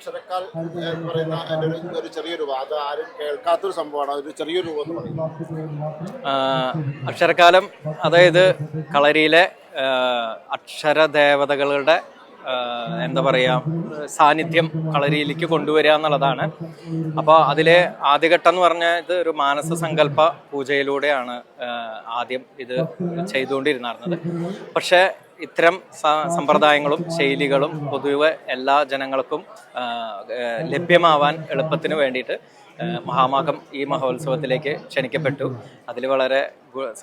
അക്ഷരക്കാൽ എന്ന് പറയുന്ന എൻ്റെ ഒരു ചെറിയ രൂപം, അത് ആരും കേൾക്കാത്തൊരു സംഭവമാണ്, ഒരു ചെറിയൊരു രൂപം എന്ന് പറയുന്നത്. അക്ഷരക്കാലം അതായത് കളരിയിലെ അക്ഷരദേവതകളുടെ എന്താ പറയുക സാന്നിധ്യം കളരിയിലേക്ക് കൊണ്ടുവരിക എന്നുള്ളതാണ്. അപ്പോൾ അതിലെ ആദ്യഘട്ടം എന്ന് പറഞ്ഞത് ഒരു മാനസ സങ്കല്പ പൂജയിലൂടെയാണ് ആദ്യം ഇത് ചെയ്തുകൊണ്ടിരുന്നത്. പക്ഷേ ഇത്തരം സമ്പ്രദായങ്ങളും ശൈലികളും പൊതുവെ എല്ലാ ജനങ്ങൾക്കും ലഭ്യമാവാൻ എളുപ്പത്തിന് വേണ്ടിയിട്ട് മഹാമാഘം ഈ മഹോത്സവത്തിലേക്ക് ക്ഷണിക്കപ്പെട്ടു. അതിൽ വളരെ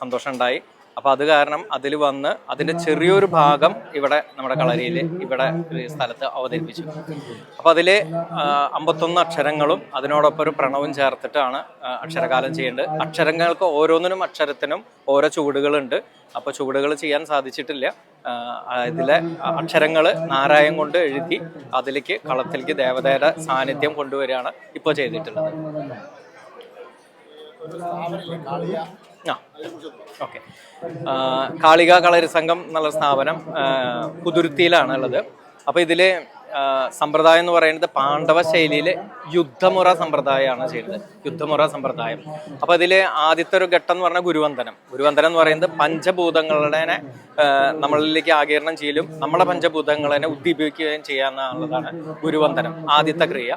സന്തോഷമുണ്ടായി. അപ്പോൾ അത് കാരണം അതിൽ വന്ന് അതിൻ്റെ ചെറിയൊരു ഭാഗം ഇവിടെ നമ്മുടെ കളരിയിൽ ഇവിടെ ഒരു സ്ഥലത്ത് അവതരിപ്പിച്ചു. അപ്പോൾ അതിൽ 51 അക്ഷരങ്ങളും അതിനോടൊപ്പം ഒരു പ്രണവും ചേർത്തിട്ടാണ് അക്ഷരകാലം ചെയ്യേണ്ടത്. അക്ഷരങ്ങൾക്ക് ഓരോന്നിനും അക്ഷരത്തിനും ഓരോ ചുവടുകളുണ്ട്. അപ്പോൾ ചുവടുകൾ ചെയ്യാൻ സാധിച്ചിട്ടില്ല. ഇതിലെ അക്ഷരങ്ങൾ നാരായം കൊണ്ട് എഴുതി അതിലേക്ക് കളത്തിലേക്ക് ദേവതയുടെ സാന്നിധ്യം കൊണ്ടുവരികയാണ് ഇപ്പോൾ ചെയ്തിട്ടുള്ളത്. ഓക്കെ. കാളിക കളരി സംഘം എന്നുള്ള സ്ഥാപനം കുതുരുത്തിയിലാണ് ഉള്ളത്. അപ്പോൾ ഇതിൽ സമ്പ്രദായം എന്ന് പറയുന്നത് പാണ്ഡവ ശൈലിയിൽ യുദ്ധമുറ സമ്പ്രദായമാണ് ചെയ്യുന്നത്. യുദ്ധമുറ സമ്പ്രദായം. അപ്പോൾ ഇതിൽ ആദ്യത്തെ ഒരു ഘട്ടം എന്ന് പറഞ്ഞാൽ ഗുരുവന്ദനം എന്ന് പറയുന്നത് പഞ്ചഭൂതങ്ങളുടെ നമ്മളിലേക്ക് ആകീരണം ചെയ്യലും നമ്മുടെ പഞ്ചഭൂതങ്ങളെ ഉദ്ദീപിക്കുകയും ചെയ്യാന്നുള്ളതാണ് ഗുരുവന്ദനം, ആദ്യത്തെ ക്രിയ.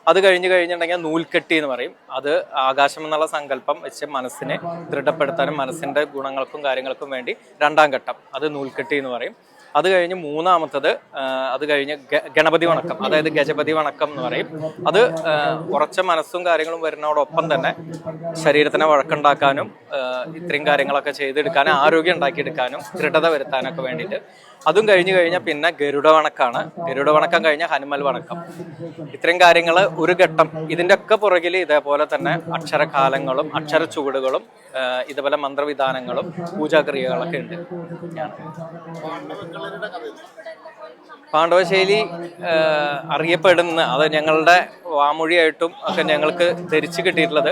അത് കഴിഞ്ഞിട്ടുണ്ടെങ്കിൽ നൂൽക്കെട്ടി എന്ന് പറയും. അത് ആകാശം എന്നുള്ള സങ്കല്പം വെച്ച് മനസ്സിനെ ദൃഢപ്പെടുത്താനും മനസ്സിൻ്റെ ഗുണങ്ങൾക്കും കാര്യങ്ങൾക്കും വേണ്ടി രണ്ടാം ഘട്ടം, അത് നൂൽക്കെട്ടി എന്ന് പറയും. അത് കഴിഞ്ഞ് മൂന്നാമത്തത് അത് കഴിഞ്ഞ് ഗണപതി വണക്കം, അതായത് ഗജപതി വണക്കം എന്ന് പറയും. അത് ഉറച്ച മനസ്സും കാര്യങ്ങളും വരുന്നതോടൊപ്പം തന്നെ ശരീരത്തിനെ വഴക്കുണ്ടാക്കാനും ഇത്രയും കാര്യങ്ങളൊക്കെ ചെയ്തെടുക്കാനും ആരോഗ്യം ഉണ്ടാക്കിയെടുക്കാനും ദൃഢത വരുത്താനൊക്കെ വേണ്ടിയിട്ട്. അതും കഴിഞ്ഞാൽ പിന്നെ ഗരുഡ വണക്കാണ്. ഗരുഡ വണക്കം കഴിഞ്ഞാൽ ഹനുമൽ വണക്കം. ഇത്രയും കാര്യങ്ങൾ ഒരു ഘട്ടം. ഇതിൻ്റെ ഒക്കെ പുറകിൽ ഇതേപോലെ തന്നെ അക്ഷരകാലങ്ങളും അക്ഷര ചുവടുകളും ഇതുപോലെ മന്ത്രവിധാനങ്ങളും പൂജാക്രിയകളൊക്കെ ഉണ്ട്. പാണ്ഡവശൈലി അറിയപ്പെടുന്ന അത് ഞങ്ങളുടെ വാമൊഴിയായിട്ടും ഒക്കെ ഞങ്ങൾക്ക് ധരിച്ചു കിട്ടിയിട്ടുള്ളത്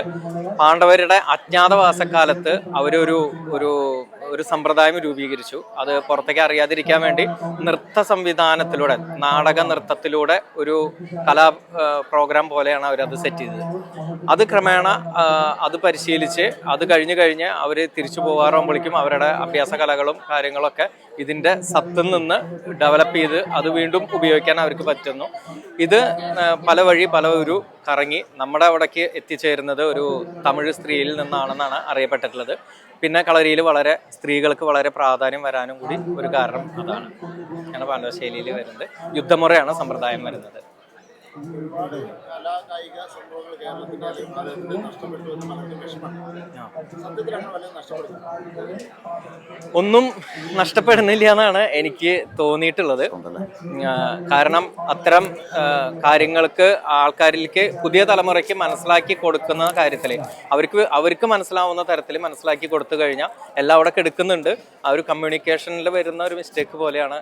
പാണ്ഡവരുടെ അജ്ഞാതവാസക്കാലത്ത് അവരൊരു ഒരു സമ്പ്രദായം രൂപീകരിച്ചു. അത് പുറത്തേക്ക് അറിയാതിരിക്കാൻ വേണ്ടി നൃത്ത സംവിധാനത്തിലൂടെ, നാടക നൃത്തത്തിലൂടെ ഒരു കലാ പ്രോഗ്രാം പോലെയാണ് അവരത് സെറ്റ് ചെയ്തത്. അത് ക്രമേണ അത് പരിശീലിച്ച് അത് കഴിഞ്ഞ് അവർ തിരിച്ചു പോകാറാകുമ്പോഴേക്കും അവരുടെ അഭ്യാസ കലകളും കാര്യങ്ങളൊക്കെ ഇതിൻ്റെ സത്തിൽ നിന്ന് ഡെവലപ്പ് ചെയ്ത് അത് വീണ്ടും ഉപയോഗിക്കാൻ അവർക്ക് പറ്റുന്നു. ഇത് പല ഒരു കറങ്ങി നമ്മുടെ അവിടേക്ക് എത്തിച്ചേരുന്നത് ഒരു തമിഴ് സ്ത്രീയിൽ നിന്നാണെന്നാണ് അറിയപ്പെട്ടിട്ടുള്ളത്. പിന്നെ കളരിയിൽ സ്ത്രീകൾക്ക് വളരെ പ്രാധാന്യം വരാനും കൂടി ഒരു കാരണം അതാണ്. അങ്ങനെ പാണ്ഡവ ശൈലിയിൽ വരുന്നത് യുദ്ധമുറയാണ് സമ്പ്രദായം വരുന്നത്. ഒന്നും നഷ്ടപ്പെടുന്നില്ല എന്നാണ് എനിക്ക് തോന്നിയിട്ടുള്ളത്. കാരണം അത്തരം കാര്യങ്ങൾക്ക് ആൾക്കാരിലേക്ക് പുതിയ തലമുറയ്ക്ക് മനസ്സിലാക്കി കൊടുക്കുന്ന കാര്യത്തിൽ അവർക്ക് മനസ്സിലാവുന്ന തരത്തിൽ മനസ്സിലാക്കി കൊടുത്തു കഴിഞ്ഞാൽ എല്ലാം അവിടെ എടുക്കുന്നുണ്ട്. ആ ഒരു കമ്മ്യൂണിക്കേഷനിൽ വരുന്ന ഒരു മിസ്റ്റേക്ക് പോലെയാണ്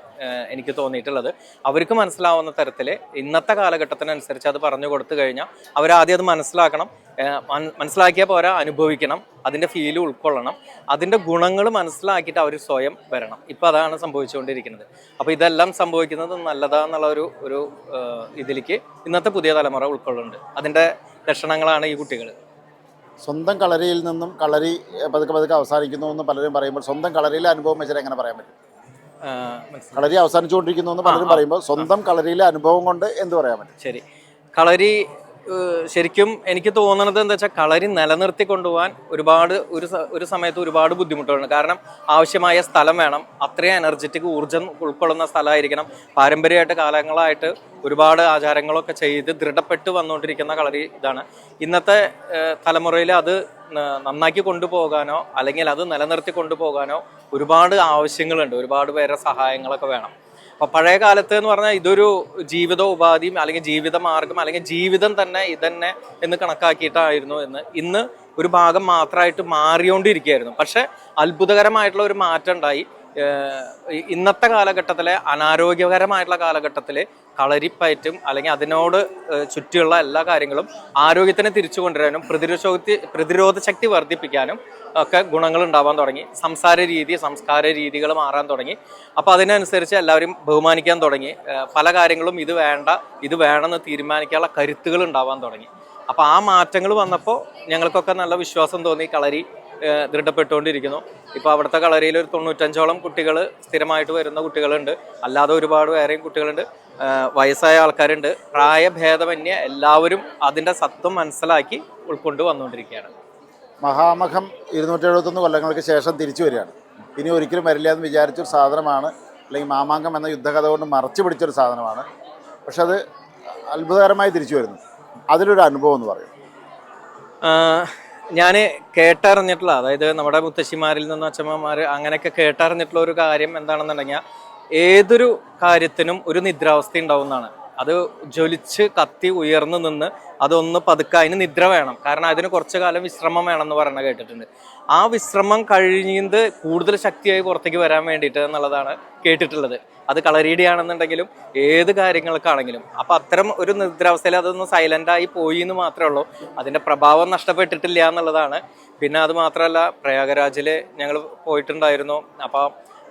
എനിക്ക് തോന്നിയിട്ടുള്ളത്. അവർക്ക് മനസ്സിലാവുന്ന തരത്തിൽ ഇന്നത്തെ കാലഘട്ടത്തിനനുസരിച്ച് അത് പറഞ്ഞു കൊടുത്തു കഴിഞ്ഞാൽ അവരാദ്യം അത് മനസ്സിലാക്കിയാൽ പോരാ, അനുഭവിക്കണം, അതിൻ്റെ ഫീല് ഉൾക്കൊള്ളണം, അതിൻ്റെ ഗുണങ്ങൾ മനസ്സിലാക്കിയിട്ട് അവർ സ്വയം വരണം. ഇപ്പം അതാണ് സംഭവിച്ചുകൊണ്ടിരിക്കുന്നത്. അപ്പോൾ ഇതെല്ലാം സംഭവിക്കുന്നത് നല്ലതാന്നുള്ള ഒരു ഇതിലേക്ക് ഇന്നത്തെ പുതിയ തലമുറ ഉൾക്കൊള്ളുന്നുണ്ട്. അതിൻ്റെ ലക്ഷണങ്ങളാണ് ഈ കുട്ടികൾ. സ്വന്തം കളരിയിൽ നിന്നും കളരി പതുക്കെ അവസാനിക്കുന്നു എന്ന് പലരും പറയുമ്പോൾ സ്വന്തം കളരിയിലെ അനുഭവം വെച്ചാൽ എങ്ങനെ പറയാൻ പറ്റും? കളരി അവസാനിച്ചുകൊണ്ടിരിക്കുന്നു എന്ന് പലരും പറയുമ്പോൾ സ്വന്തം കളരിയിലെ അനുഭവം കൊണ്ട് എന്ത് പറയാൻ പറ്റും? ശരി, കളരി ശരിക്കും എനിക്ക് തോന്നുന്നത് എന്താ വെച്ചാൽ കളരി നിലനിർത്തി കൊണ്ടുപോകാൻ ഒരു സമയത്ത് ഒരുപാട് ബുദ്ധിമുട്ടുകളുണ്ട്. കാരണം ആവശ്യമായ സ്ഥലം വേണം, അത്രയും എനർജറ്റിക് ഊർജ്ജം ഉൾക്കൊള്ളുന്ന സ്ഥലമായിരിക്കണം. പാരമ്പര്യമായിട്ട് കാലങ്ങളായിട്ട് ഒരുപാട് ആചാരങ്ങളൊക്കെ ചെയ്ത് ദൃഢപ്പെട്ട് വന്നുകൊണ്ടിരിക്കുന്ന കളരി ഇതാണ്. ഇന്നത്തെ തലമുറയിൽ അത് നന്നാക്കി കൊണ്ടുപോകാനോ അല്ലെങ്കിൽ അത് നിലനിർത്തി കൊണ്ടുപോകാനോ ഒരുപാട് ആവശ്യങ്ങളുണ്ട്. ഒരുപാട് പേരുടെ സഹായങ്ങളൊക്കെ വേണം. അപ്പോൾ പഴയ കാലത്ത് എന്ന് പറഞ്ഞാൽ ഇതൊരു ജീവിതോപാധിയും അല്ലെങ്കിൽ ജീവിത മാർഗം അല്ലെങ്കിൽ ജീവിതം തന്നെ ഇതന്നെ എന്ന് കണക്കാക്കിയിട്ടായിരുന്നു ഇന്ന് ഒരു ഭാഗം മാത്രമായിട്ട് മാറിയോണ്ടിരിക്കുകയായിരുന്നു. പക്ഷെ അത്ഭുതകരമായിട്ടുള്ള ഒരു മാറ്റം ഉണ്ടായി. ഇന്നത്തെ കാലഘട്ടത്തിലെ അനാരോഗ്യകരമായിട്ടുള്ള കാലഘട്ടത്തിൽ കളരിപ്പയറ്റും അല്ലെങ്കിൽ അതിനോട് ചുറ്റിയുള്ള എല്ലാ കാര്യങ്ങളും ആരോഗ്യത്തിനെ തിരിച്ചു കൊണ്ടുവരാനും പ്രതിരോധ ശക്തി വർദ്ധിപ്പിക്കാനും ഒക്കെ ഗുണങ്ങൾ ഉണ്ടാവാൻ തുടങ്ങി. സംസ്കാര രീതികൾ മാറാൻ തുടങ്ങി. അപ്പോൾ അതിനനുസരിച്ച് എല്ലാവരും ബഹുമാനിക്കാൻ തുടങ്ങി. പല കാര്യങ്ങളും ഇത് വേണമെന്ന് തീരുമാനിക്കാനുള്ള കരുത്തുകൾ ഉണ്ടാവാൻ തുടങ്ങി. അപ്പോൾ ആ മാറ്റങ്ങൾ വന്നപ്പോൾ ഞങ്ങൾക്കൊക്കെ നല്ല വിശ്വാസം തോന്നി. കളരി ദൃഢപ്പെട്ടുകൊണ്ടിരിക്കുന്നു. ഇപ്പോൾ അവിടുത്തെ കളരിയിൽ ഒരു 95ഓളം കുട്ടികൾ സ്ഥിരമായിട്ട് വരുന്ന കുട്ടികളുണ്ട്. അല്ലാതെ ഒരുപാട് വേറെയും കുട്ടികളുണ്ട്. വയസ്സായ ആൾക്കാരുണ്ട്. പ്രായഭേദമന്യേ എല്ലാവരും അതിൻ്റെ സത്വം മനസ്സിലാക്കി ഉൾക്കൊണ്ട് വന്നുകൊണ്ടിരിക്കുകയാണ്. മഹാമഖം 271 കൊല്ലങ്ങൾക്ക് ശേഷം തിരിച്ചു വരികയാണ്. ഇനി ഒരിക്കലും വരില്ല എന്ന് വിചാരിച്ചൊരു സാധനമാണ്, അല്ലെങ്കിൽ മാമാങ്കം എന്ന യുദ്ധകഥ കൊണ്ട് മറച്ചു പിടിച്ചൊരു സാധനമാണ്. പക്ഷെ അത് അത്ഭുതകരമായി തിരിച്ചു വരുന്നു. അതിലൊരു അനുഭവം എന്ന് പറയും. ഞാൻ കേട്ടറിഞ്ഞിട്ടുള്ള, അതായത് നമ്മുടെ മുത്തശ്ശിമാരിൽ നിന്നും അച്ഛമ്മമാർ അങ്ങനെയൊക്കെ കേട്ടറിഞ്ഞിട്ടുള്ള ഒരു കാര്യം എന്താണെന്നുണ്ടെങ്കിൽ, ഏതൊരു കാര്യത്തിനും ഒരു നിദ്രാവസ്ഥ ഉണ്ടാവുന്നതാണ്. അത് ജ്വലിച്ച് കത്തി ഉയർന്നു നിന്ന് അതൊന്ന് പതുക്കെ, അതിന് നിദ്ര വേണം. കാരണം അതിന് കുറച്ചു കാലം വിശ്രമം വേണമെന്ന് പറഞ്ഞ കേട്ടിട്ടുണ്ട്. ആ വിശ്രമം കഴിഞ്ഞത് കൂടുതൽ ശക്തിയായി പുറത്തേക്ക് വരാൻ വേണ്ടിയിട്ട് എന്നുള്ളതാണ് കേട്ടിട്ടുള്ളത്. അത് കളരിയുടെ ആണെന്നുണ്ടെങ്കിലും ഏത് കാര്യങ്ങൾക്കാണെങ്കിലും. അപ്പം അത്തരം ഒരു നിദ്രാവസ്ഥയിൽ അതൊന്ന് സൈലൻ്റായി പോയി എന്ന് മാത്രമേ ഉള്ളൂ. അതിൻ്റെ പ്രഭാവം നഷ്ടപ്പെട്ടിട്ടില്ല എന്നുള്ളതാണ്. പിന്നെ അത് മാത്രമല്ല, പ്രയാഗരാജിൽ ഞങ്ങൾ പോയിട്ടുണ്ടായിരുന്നു. അപ്പോൾ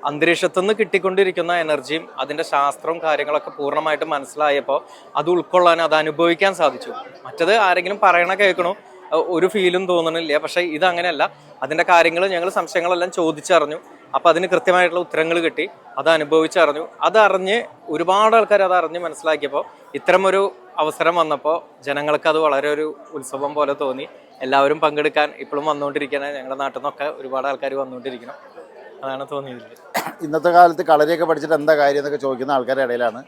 അന്തരീക്ഷത്തു നിന്ന് കിട്ടിക്കൊണ്ടിരിക്കുന്ന എനർജിയും അതിൻ്റെ ശാസ്ത്രവും കാര്യങ്ങളൊക്കെ പൂർണ്ണമായിട്ട് മനസ്സിലായപ്പോൾ അത് ഉൾക്കൊള്ളാൻ, അത് അനുഭവിക്കാൻ സാധിച്ചു. മറ്റത് ആരെങ്കിലും പറയണ കേൾക്കണോ, ഒരു ഫീലും തോന്നണില്ല. പക്ഷേ ഇതങ്ങനെയല്ല. അതിൻ്റെ കാര്യങ്ങൾ ഞങ്ങൾ സംശയങ്ങളെല്ലാം ചോദിച്ചറിഞ്ഞു. അപ്പോൾ അതിന് കൃത്യമായിട്ടുള്ള ഉത്തരങ്ങൾ കിട്ടി. അത് അനുഭവിച്ചറിഞ്ഞു. അതറിഞ്ഞ് ഒരുപാട് ആൾക്കാർ അതറിഞ്ഞ് മനസ്സിലാക്കിയപ്പോൾ ഇത്തരമൊരു അവസരം വന്നപ്പോൾ ജനങ്ങൾക്ക് അത് വളരെ ഒരു ഉത്സവം പോലെ തോന്നി. എല്ലാവരും പങ്കെടുക്കാൻ ഇപ്പോഴും വന്നുകൊണ്ടിരിക്കുകയാണ്. ഞങ്ങളുടെ നാട്ടിൽ നിന്നൊക്കെ ഒരുപാട് ആൾക്കാർ വന്നുകൊണ്ടിരിക്കണം. അതാണ് തോന്നിയത്. ഇന്നത്തെ കാലത്ത് കളരിയൊക്കെ പഠിച്ചിട്ട് എന്താ കാര്യം എന്നൊക്കെ ചോദിക്കുന്ന ആൾക്കാരുടെ ഇടയിലാണ്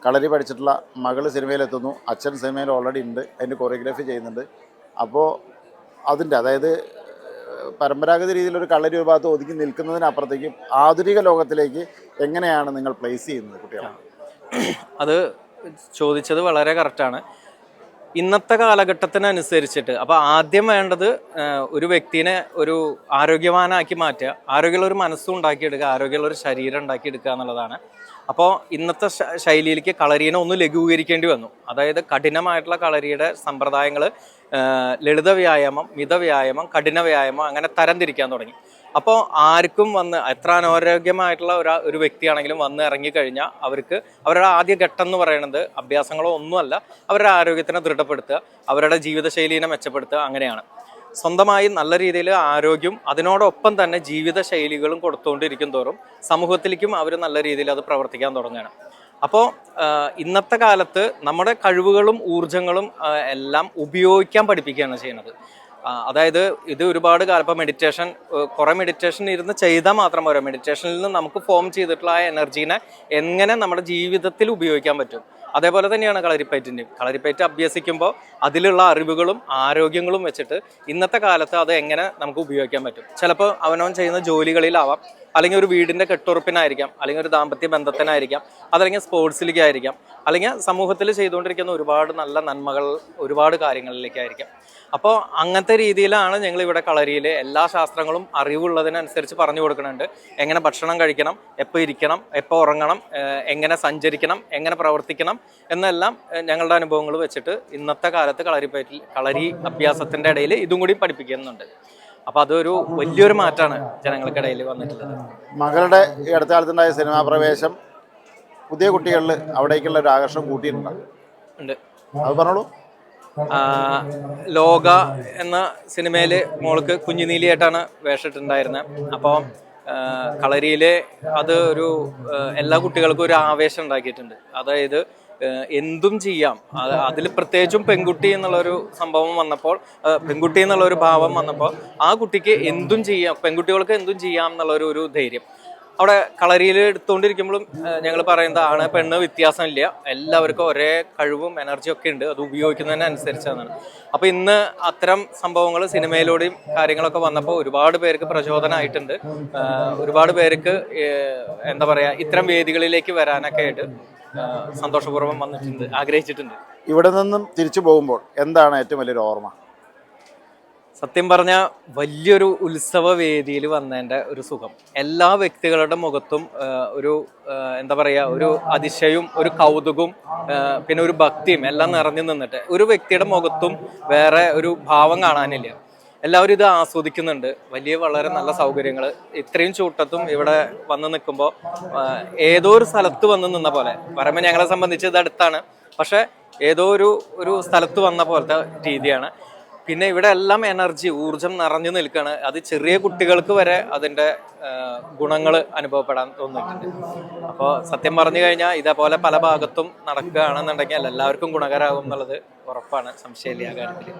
കളരി പഠിച്ചിട്ടുള്ള മകള് സിനിമയിലെത്തുന്നു. അച്ഛൻ സിനിമയിൽ ഓൾറെഡി ഉണ്ട്, അതിൻ്റെ കൊറിയോഗ്രാഫി ചെയ്യുന്നുണ്ട്. അപ്പോൾ അതിൻ്റെ, അതായത് പരമ്പരാഗത രീതിയിലൊരു കളരി ഒരു ഭാഗത്ത് ഒതുക്കി നിൽക്കുന്നതിനപ്പുറത്തേക്കും ആധുനിക ലോകത്തിലേക്ക് എങ്ങനെയാണ് നിങ്ങൾ പ്ലേസ് ചെയ്യുന്നത് കുട്ടികളെ? അത് ചോദിച്ചത് വളരെ കറക്റ്റാണ്. ഇന്നത്തെ കാലഘട്ടത്തിനനുസരിച്ചിട്ട് അപ്പോൾ ആദ്യം വേണ്ടത് ഒരു വ്യക്തിനെ ഒരു ആരോഗ്യവാനാക്കി മാറ്റുക, ആരോഗ്യമുള്ള ഒരു മനസ്സും ഉണ്ടാക്കിയെടുക്കുക, ആരോഗ്യമുള്ള ഒരു ശരീരം ഉണ്ടാക്കിയെടുക്കുക എന്നുള്ളതാണ്. അപ്പോൾ ഇന്നത്തെ ശൈലിയിലേക്ക് കളരീനെ ഒന്ന് ലഘൂകരിക്കേണ്ടി വന്നു. അതായത് കഠിനമായിട്ടുള്ള കളരിയുടെ സമ്പ്രദായങ്ങൾ ലളിത വ്യായാമം, മിതവ്യായാമം, കഠിന വ്യായാമം അങ്ങനെ തരംതിരിക്കാൻ തുടങ്ങി. അപ്പോൾ ആർക്കും വന്ന് എത്ര അനാരോഗ്യമായിട്ടുള്ള ഒരു വ്യക്തിയാണെങ്കിലും വന്ന് ഇറങ്ങിക്കഴിഞ്ഞാൽ അവർക്ക് അവരുടെ ആദ്യ ഘട്ടം എന്ന് പറയുന്നത് അഭ്യാസങ്ങളോ ഒന്നുമല്ല, അവരുടെ ആരോഗ്യത്തിനെ ദൃഢപ്പെടുത്തുക, അവരുടെ ജീവിതശൈലീനെ മെച്ചപ്പെടുത്തുക. അങ്ങനെയാണ് സ്വന്തമായി നല്ല രീതിയിൽ ആരോഗ്യം അതിനോടൊപ്പം തന്നെ ജീവിതശൈലികളും കൊടുത്തുകൊണ്ടിരിക്കും തോറും സമൂഹത്തിലേക്കും അവർ നല്ല രീതിയിൽ അത് പ്രവർത്തിക്കാൻ തുടങ്ങുകയാണ്. അപ്പോൾ ഇന്നത്തെ കാലത്ത് നമ്മുടെ കഴിവുകളും ഊർജങ്ങളും എല്ലാം ഉപയോഗിക്കാൻ പഠിപ്പിക്കുകയാണ് ചെയ്യുന്നത്. അതായത് ഇത് ഒരുപാട് കാലം ഇപ്പോൾ കുറേ മെഡിറ്റേഷൻ ഇരുന്ന് ചെയ്താൽ മാത്രം പോരാ. മെഡിറ്റേഷനിൽ നിന്ന് നമുക്ക് ഫോം ചെയ്തിട്ടുള്ള ആ എനർജീനെ എങ്ങനെ നമ്മുടെ ജീവിതത്തിൽ ഉപയോഗിക്കാൻ പറ്റും. അതേപോലെ തന്നെയാണ് കളരിപ്പയറ്റ് അഭ്യസിക്കുമ്പോൾ അതിലുള്ള അറിവുകളും ആരോഗ്യങ്ങളും വെച്ചിട്ട് ഇന്നത്തെ കാലത്ത് അത് എങ്ങനെ നമുക്ക് ഉപയോഗിക്കാൻ പറ്റും. ചിലപ്പോൾ അവനവൻ ചെയ്യുന്ന ജോലികളിലാവാം, അല്ലെങ്കിൽ ഒരു വീടിൻ്റെ കെട്ടുറപ്പിനായിരിക്കാം, അല്ലെങ്കിൽ ഒരു ദാമ്പത്യ ബന്ധത്തിനായിരിക്കാം, അതല്ലെങ്കിൽ സ്പോർട്സിലേക്കായിരിക്കാം, അല്ലെങ്കിൽ സമൂഹത്തിൽ ചെയ്തുകൊണ്ടിരിക്കുന്ന ഒരുപാട് നല്ല നന്മകൾ ഒരുപാട് കാര്യങ്ങളിലേക്കായിരിക്കാം. അപ്പോൾ അങ്ങനത്തെ രീതിയിലാണ് ഞങ്ങൾ ഇവിടെ കളരിയിൽ എല്ലാ ശാസ്ത്രങ്ങളും അറിവുള്ളതിനനുസരിച്ച് പറഞ്ഞു കൊടുക്കുന്നുണ്ട്. എങ്ങനെ ഭക്ഷണം കഴിക്കണം, എപ്പോൾ ഇരിക്കണം, എപ്പോൾ ഉറങ്ങണം, എങ്ങനെ സഞ്ചരിക്കണം, എങ്ങനെ പ്രവർത്തിക്കണം എന്നെല്ലാം ഞങ്ങളുടെ അനുഭവങ്ങൾ വെച്ചിട്ട് ഇന്നത്തെ കാലത്ത് കളരി അഭ്യാസത്തിൻ്റെ ഇടയിൽ ഇതും കൂടി പഠിപ്പിക്കുന്നുണ്ട്. അപ്പോൾ അതൊരു വലിയൊരു മാറ്റമാണ് ജനങ്ങൾക്കിടയിൽ വന്നിട്ടുള്ളത്. മകളുടെ ഈ അടുത്ത കാലത്തുണ്ടായ സിനിമാ പ്രവേശം പുതിയ കുട്ടികളിൽ അവിടേക്കുള്ള ഒരു ആകർഷണം കൂട്ടിയിട്ടുണ്ട്. അത് പറഞ്ഞോളൂ. ലോക എന്ന സിനിമയിൽ മോൾക്ക് കുഞ്ഞുനീലിയായിട്ടാണ് വേഷിട്ടുണ്ടായിരുന്നത്. അപ്പോൾ കളരിയിൽ അത് ഒരു എല്ലാ കുട്ടികൾക്കും ഒരു ആവേശം ഉണ്ടാക്കിയിട്ടുണ്ട്. അതായത് എന്തും ചെയ്യാം. അതിൽ പ്രത്യേകിച്ചും പെൺകുട്ടി എന്നുള്ളൊരു സംഭവം വന്നപ്പോൾ, പെൺകുട്ടി എന്നുള്ളൊരു ഭാവം വന്നപ്പോൾ ആ കുട്ടിക്ക് എന്തും ചെയ്യാം, പെൺകുട്ടികൾക്ക് എന്തും ചെയ്യാം എന്നുള്ളൊരു ധൈര്യം അവിടെ കളരിയിൽ എടുത്തുകൊണ്ടിരിക്കുമ്പോഴും ഞങ്ങൾ പറയുന്നത് ആണ് പെണ്ണ് വ്യത്യാസമില്ല, എല്ലാവർക്കും ഒരേ കഴിവും എനർജിയും ഒക്കെ ഉണ്ട്, അത് ഉപയോഗിക്കുന്നതിനനുസരിച്ചാണ്. അപ്പോൾ ഇന്ന് അത്തരം സംഭവങ്ങൾ സിനിമയിലൂടെയും കാര്യങ്ങളൊക്കെ വന്നപ്പോൾ ഒരുപാട് പേർക്ക് പ്രചോദനമായിട്ടുണ്ട്. ഒരുപാട് പേർക്ക് എന്താ പറയുക, ഇത്തരം വേദികളിലേക്ക് വരാനൊക്കെ ആയിട്ട് സന്തോഷപൂർവ്വം വന്നിട്ടുണ്ട്, ആഗ്രഹിച്ചിട്ടുണ്ട്. ഇവിടെ നിന്നും തിരിച്ചു പോകുമ്പോൾ എന്താണ് ഏറ്റവും വലിയൊരു ഓർമ്മ? സത്യം പറഞ്ഞാൽ വലിയൊരു ഉത്സവ വേദിയിൽ വന്നതിൻ്റെ ഒരു സുഖം. എല്ലാ വ്യക്തികളുടെ മുഖത്തും ഒരു എന്താ പറയുക, ഒരു അതിശയവും ഒരു കൗതുകവും പിന്നെ ഒരു ഭക്തിയും എല്ലാം നിറഞ്ഞു നിന്നിട്ട് ഒരു വ്യക്തിയുടെ മുഖത്തും വേറെ ഒരു ഭാവം കാണാനില്ല. എല്ലാവരും ഇത് ആസ്വദിക്കുന്നുണ്ട്. വളരെ നല്ല സൗകര്യങ്ങൾ. ഇത്രയും ചൂട്ടത്തും ഇവിടെ വന്ന് നിൽക്കുമ്പോൾ ഏതോ ഒരു സ്ഥലത്ത് വന്ന് നിന്ന പോലെ. പറയുമ്പോൾ ഞങ്ങളെ സംബന്ധിച്ച് ഇത് അടുത്താണ്, പക്ഷെ ഏതോ ഒരു സ്ഥലത്ത് വന്ന പോലത്തെ രീതിയാണ്. പിന്നെ ഇവിടെ എല്ലാം എനർജി, ഊർജം നിറഞ്ഞു നിൽക്കുകയാണ്. അത് ചെറിയ കുട്ടികൾക്ക് വരെ അതിൻ്റെ ഗുണങ്ങൾ അനുഭവപ്പെടാൻ തോന്നിയിട്ടുണ്ട്. അപ്പോൾ സത്യം പറഞ്ഞു കഴിഞ്ഞാൽ ഇതേപോലെ പല ഭാഗത്തും നടക്കുകയാണെന്നുണ്ടെങ്കിൽ എല്ലാവർക്കും ഗുണകരമാകും എന്നുള്ളത് ഉറപ്പാണ്, സംശയമില്ല ആ കാര്യത്തിൽ.